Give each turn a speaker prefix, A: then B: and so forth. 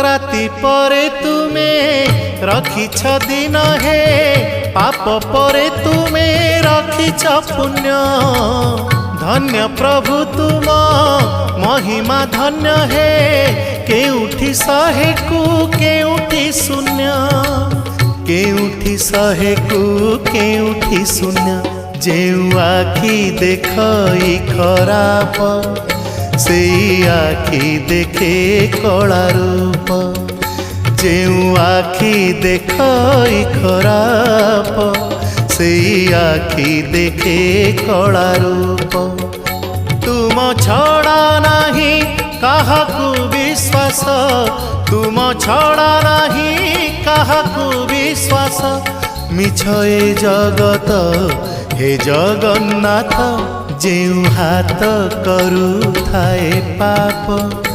A: राति परे तुमे रखिछ दिन हे पाप परे तुमे रखिछ पुण्य धन्य प्रभु तुम महिमा धन्य हे केउठी शहे को केउठी शून्य केउठी शहे को केउठी शून्य जेउ आखि देखई खराप से आखि देखे कला रूप जेउ आखि देखई खराप से आखि देखे कला रूप तुम छड़ा नाही काहाकू विश्वास तुम छड़ा नाही काहाकू विश्वास मिछ ए जगत हे जगन्नाथ जेउ हाथ करू थाए पाप।